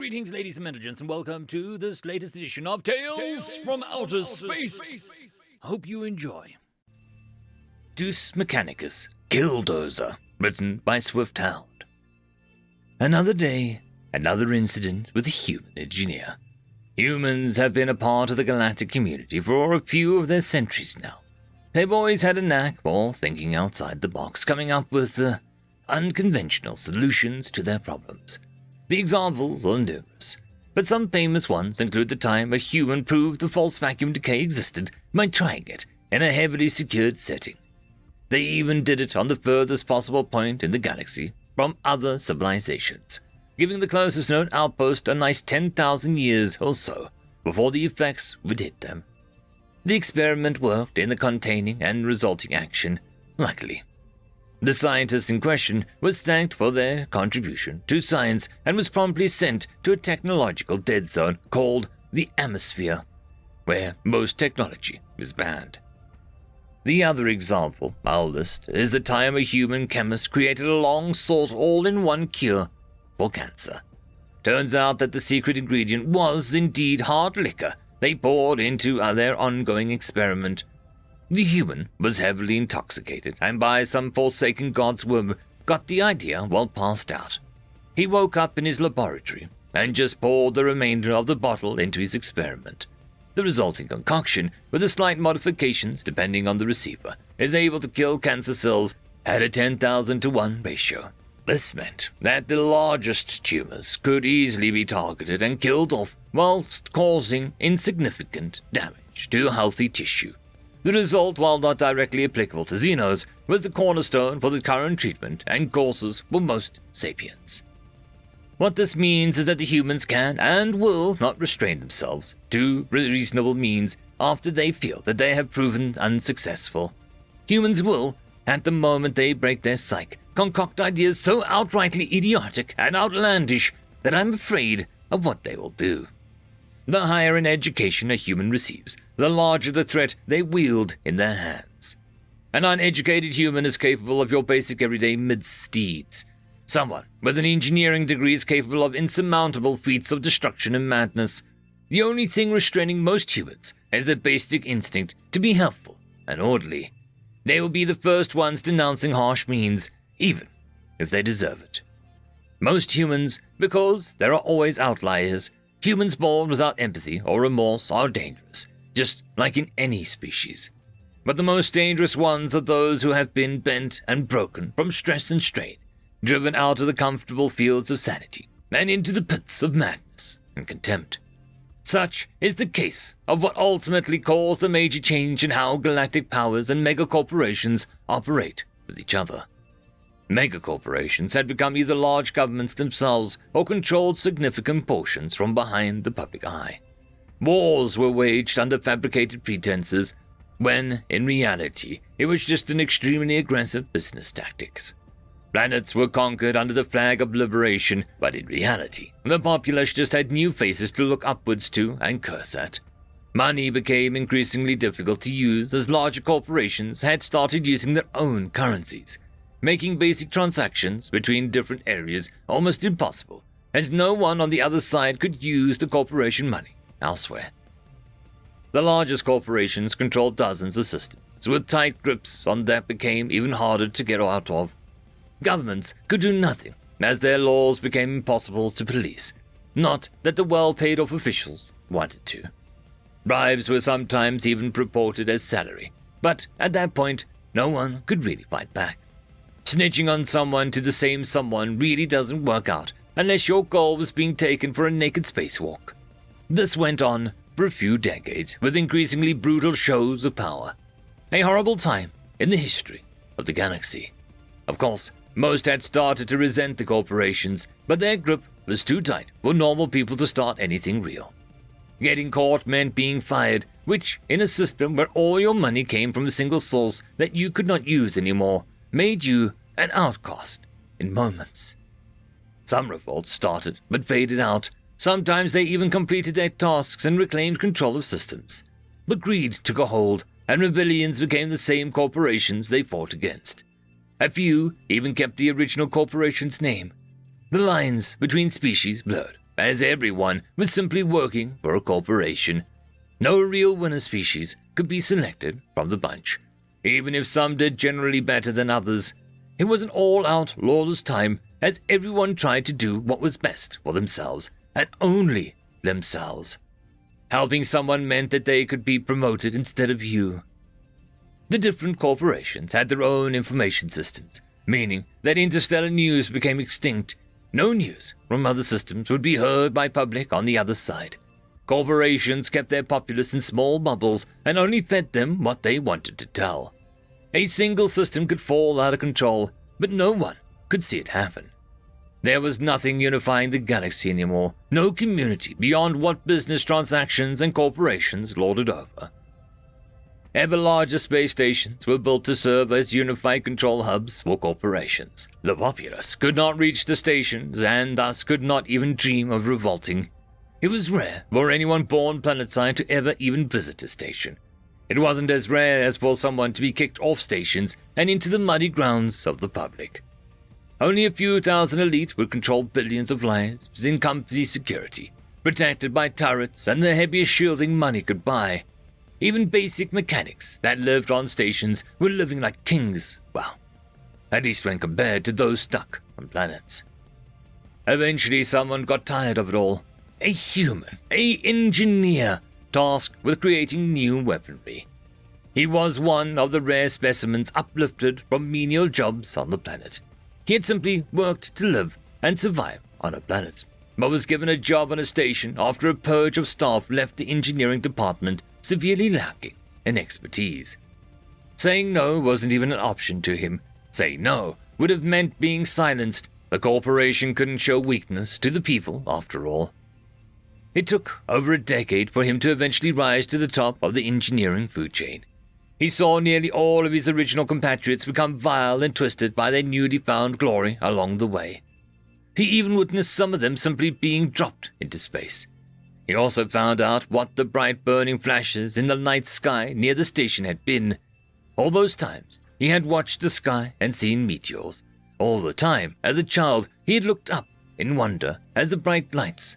Greetings, ladies and gentlemen, and welcome to this latest edition of Tales from Outer Space. Hope you enjoy. Deus Mechanicus, KILLDOZER, written by Swift Hound. Another day, another incident with a human engineer. Humans have been a part of the galactic community for a few of their centuries now. They've always had a knack for thinking outside the box, coming up with unconventional solutions to their problems. The examples are numerous, but some famous ones include the time a human proved the false vacuum decay existed by trying it in a heavily secured setting. They even did it on the furthest possible point in the galaxy from other civilizations, giving the closest known outpost a nice 10,000 years or so before the effects would hit them. The experiment worked in the containing and resulting action, luckily. The scientist in question was thanked for their contribution to science and was promptly sent to a technological dead zone called the Atmosphere, where most technology is banned. The other example I'll list is the time a human chemist created a long-sought all-in-one cure for cancer. Turns out that the secret ingredient was indeed hard liquor they poured into their ongoing experiment. The human was heavily intoxicated and by some forsaken god's whim got the idea while passed out. He woke up in his laboratory and just poured the remainder of the bottle into his experiment. The resulting concoction, with the slight modifications depending on the receiver, is able to kill cancer cells at a 10,000 to 1 ratio. This meant that the largest tumors could easily be targeted and killed off whilst causing insignificant damage to healthy tissue. The result, while not directly applicable to Xenos, was the cornerstone for the current treatment and courses for most sapiens. What this means is that the humans can and will not restrain themselves to reasonable means after they feel that they have proven unsuccessful. Humans will, at the moment they break their psyche, concoct ideas so outrightly idiotic and outlandish that I'm afraid of what they will do. The higher in education a human receives, the larger the threat they wield in their hands. An uneducated human is capable of your basic everyday misdeeds. Someone with an engineering degree is capable of insurmountable feats of destruction and madness. The only thing restraining most humans is their basic instinct to be helpful and orderly. They will be the first ones denouncing harsh means, even if they deserve it. Most humans, because there are always outliers, humans born without empathy or remorse are dangerous, just like in any species. But the most dangerous ones are those who have been bent and broken from stress and strain, driven out of the comfortable fields of sanity and into the pits of madness and contempt. Such is the case of what ultimately caused the major change in how galactic powers and megacorporations operate with each other. Megacorporations had become either large governments themselves or controlled significant portions from behind the public eye. Wars were waged under fabricated pretenses, when, in reality, it was just an extremely aggressive business tactics. Planets were conquered under the flag of liberation, but in reality, the populace just had new faces to look upwards to and curse at. Money became increasingly difficult to use as larger corporations had started using their own currencies, making basic transactions between different areas almost impossible, as no one on the other side could use the corporation money elsewhere. The largest corporations controlled dozens of systems, with tight grips on that became even harder to get out of. Governments could do nothing, as their laws became impossible to police, not that the well-paid off officials wanted to. Bribes were sometimes even purported as salary, but at that point, no one could really fight back. Snitching on someone to the same someone really doesn't work out unless your goal was being taken for a naked spacewalk. This went on for a few decades with increasingly brutal shows of power. A horrible time in the history of the galaxy. Of course, most had started to resent the corporations, but their grip was too tight for normal people to start anything real. Getting caught meant being fired, which, in a system where all your money came from a single source that you could not use anymore, made you an outcast in moments. Some revolts started but faded out. Sometimes they even completed their tasks and reclaimed control of systems. But greed took a hold, and rebellions became the same corporations they fought against. A few even kept the original corporation's name. The lines between species blurred, as everyone was simply working for a corporation. No real winner species could be selected from the bunch, even if some did generally better than others. It was an all-out lawless time, as everyone tried to do what was best for themselves, and only themselves. Helping someone meant that they could be promoted instead of you. The different corporations had their own information systems, meaning that interstellar news became extinct. No news from other systems would be heard by public on the other side. Corporations kept their populace in small bubbles and only fed them what they wanted to tell. A single system could fall out of control, but no one could see it happen. There was nothing unifying the galaxy anymore, no community beyond what business transactions and corporations lorded over. Ever larger space stations were built to serve as unified control hubs for corporations. The populace could not reach the stations and thus could not even dream of revolting. It was rare for anyone born planetside to ever even visit a station. It wasn't as rare as for someone to be kicked off stations and into the muddy grounds of the public. Only a few thousand elite would control billions of lives in company security, protected by turrets and the heaviest shielding money could buy. Even basic mechanics that lived on stations were living like kings, well, at least when compared to those stuck on planets. Eventually someone got tired of it all. A human, an engineer, tasked with creating new weaponry. He was one of the rare specimens uplifted from menial jobs on the planet. He had simply worked to live and survive on a planet, but was given a job on a station after a purge of staff left the engineering department severely lacking in expertise. Saying no wasn't even an option to him. Saying no would have meant being silenced. The corporation couldn't show weakness to the people, after all. It took over a decade for him to eventually rise to the top of the engineering food chain. He saw nearly all of his original compatriots become vile and twisted by their newly found glory along the way. He even witnessed some of them simply being dropped into space. He also found out what the bright burning flashes in the night sky near the station had been. All those times, he had watched the sky and seen meteors. All the time, as a child, he had looked up in wonder as the bright lights.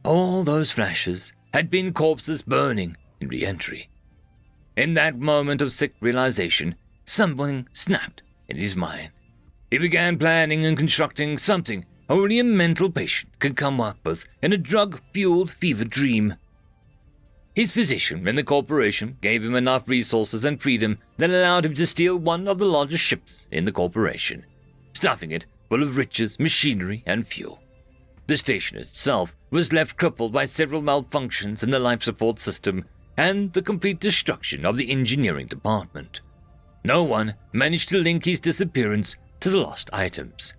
All those flashes had been corpses burning in re-entry. In that moment of sick realization, something snapped in his mind. He began planning and constructing something only a mental patient could come up with in a drug-fueled fever dream. His position in the corporation gave him enough resources and freedom that allowed him to steal one of the largest ships in the corporation, stuffing it full of riches, machinery, and fuel. The station itself was left crippled by several malfunctions in the life support system and the complete destruction of the engineering department. No one managed to link his disappearance to the lost items.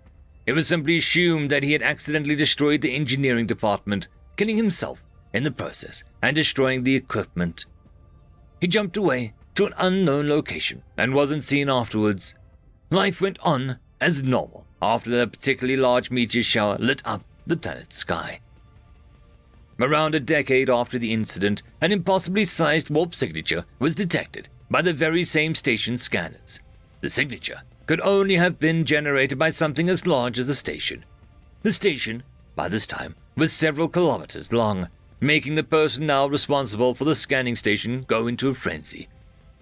It was simply assumed that he had accidentally destroyed the engineering department, killing himself in the process and destroying the equipment. He jumped away to an unknown location and wasn't seen afterwards. Life went on as normal after the particularly large meteor shower lit up the planet's sky. Around a decade after the incident, an impossibly sized warp signature was detected by the very same station scanners. The signature could only have been generated by something as large as a station. The station, by this time, was several kilometers long, making the personnel responsible for the scanning station go into a frenzy.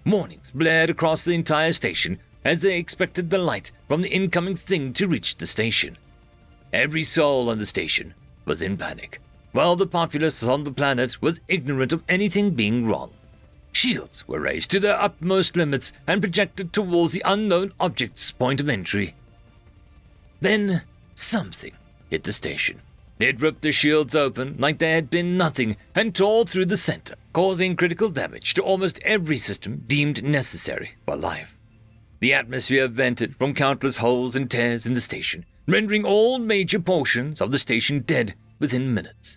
Warnings blared across the entire station as they expected the light from the incoming thing to reach the station. Every soul on the station was in panic, while the populace on the planet was ignorant of anything being wrong. Shields were raised to their utmost limits and projected towards the unknown object's point of entry. Then, something hit the station. It ripped the shields open like there had been nothing and tore through the center, causing critical damage to almost every system deemed necessary for life. The atmosphere vented from countless holes and tears in the station, rendering all major portions of the station dead within minutes.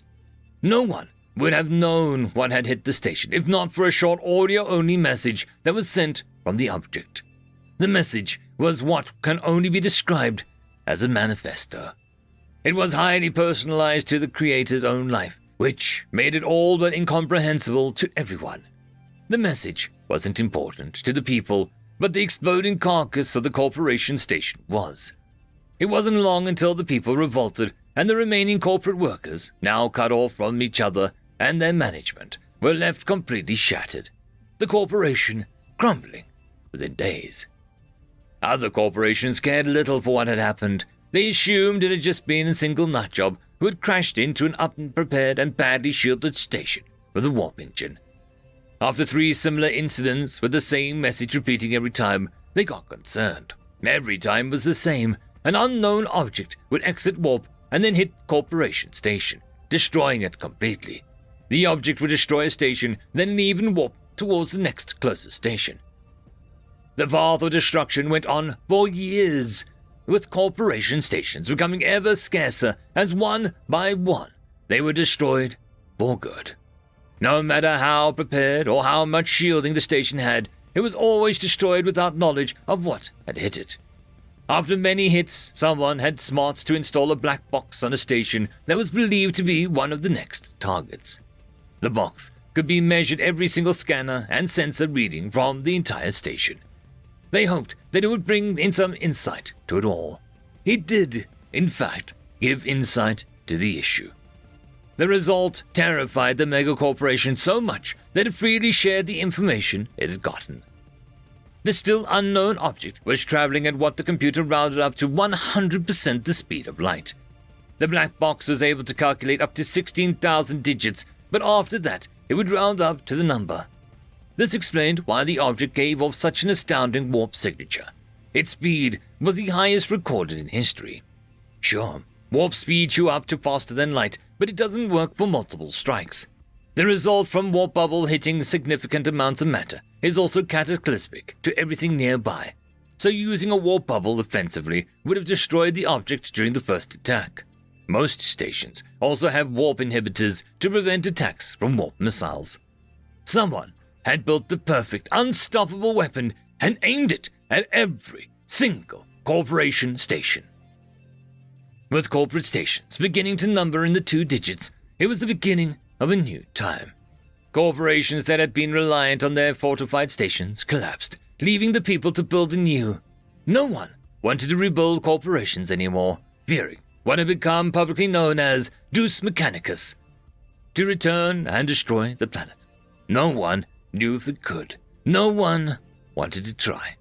No one would have known what had hit the station if not for a short audio-only message that was sent from the object. The message was what can only be described as a manifesto. It was highly personalized to the creator's own life, which made it all but incomprehensible to everyone. The message wasn't important to the people, but the exploding carcass of the corporation station was. It wasn't long until the people revolted and the remaining corporate workers, now cut off from each other and their management, were left completely shattered, the corporation crumbling within days. Other corporations cared little for what had happened. They assumed it had just been a single nutjob who had crashed into an unprepared and badly shielded station with a warp engine. After 3 similar incidents with the same message repeating every time, they got concerned. Every time was the same. An unknown object would exit warp and then hit corporation station, destroying it completely. The object would destroy a station, then leave and warp towards the next closest station. The path of destruction went on for years, with corporation stations becoming ever scarcer as one by one they were destroyed for good. No matter how prepared or how much shielding the station had, it was always destroyed without knowledge of what had hit it. After many hits, someone had smarts to install a black box on a station that was believed to be one of the next targets. The box could be measured every single scanner and sensor reading from the entire station. They hoped that it would bring in some insight to it all. It did, in fact, give insight to the issue. The result terrified the megacorporation so much that it freely shared the information it had gotten. The still unknown object was traveling at what the computer rounded up to 100% the speed of light. The black box was able to calculate up to 16,000 digits, but after that, it would round up to the number. This explained why the object gave off such an astounding warp signature. Its speed was the highest recorded in history. Sure, warp speeds you up to faster than light, but it doesn't work for multiple strikes. The result from warp bubble hitting significant amounts of matter is also cataclysmic to everything nearby, so using a warp bubble offensively would have destroyed the object during the first attack. Most stations also have warp inhibitors to prevent attacks from warp missiles. Someone had built the perfect, unstoppable weapon and aimed it at every single corporation station. With corporate stations beginning to number in the 2 digits, it was the beginning of a new time. Corporations that had been reliant on their fortified stations collapsed, leaving the people to build anew. No one wanted to rebuild corporations anymore, fearing what had become publicly known as Deus Mechanicus, to return and destroy the planet. No one knew if it could. No one wanted to try.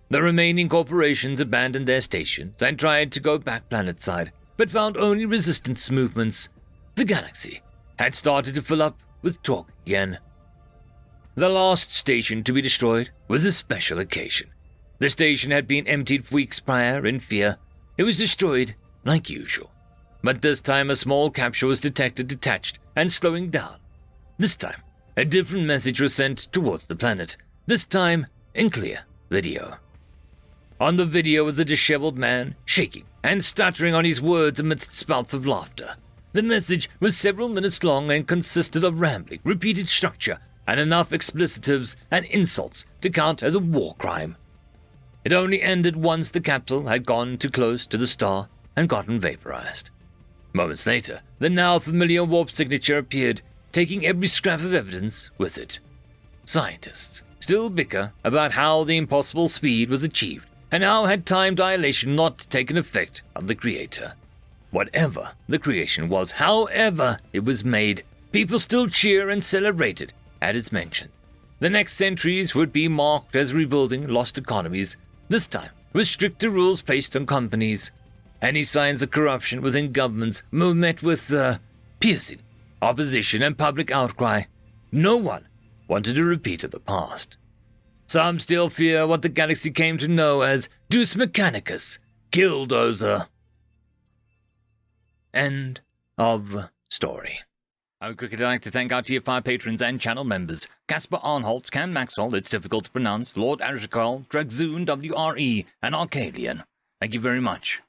The remaining corporations abandoned their stations and tried to go back planetside, but found only resistance movements. The galaxy had started to fill up with talk again. The last station to be destroyed was a special occasion. The station had been emptied weeks prior in fear. It was destroyed like usual. But this time a small capsule was detected detached and slowing down. This time, a different message was sent towards the planet, this time in clear video. On the video was a disheveled man, shaking and stuttering on his words amidst spouts of laughter. The message was several minutes long and consisted of rambling, repeated structure, and enough explicitives and insults to count as a war crime. It only ended once the capsule had gone too close to the star and gotten vaporized. Moments later, the now familiar warp signature appeared, taking every scrap of evidence with it. Scientists still bicker about how the impossible speed was achieved, and how had time dilation not taken effect on the creator. Whatever the creation was, however it was made, people still cheer and celebrate it at its mention. The next centuries would be marked as rebuilding lost economies, this time with stricter rules placed on companies. Any signs of corruption within governments were met with piercing opposition and public outcry. No one wanted a repeat of the past. Some still fear what the galaxy came to know as Deus Mechanicus, KILLDOZER. End of story. I would quickly like to thank our Tier 5 patrons and channel members: Casper Arnholt, Cam Maxwell, it's difficult to pronounce, Lord Arishikal, Dragzoon WRE, and Arcadian. Thank you very much.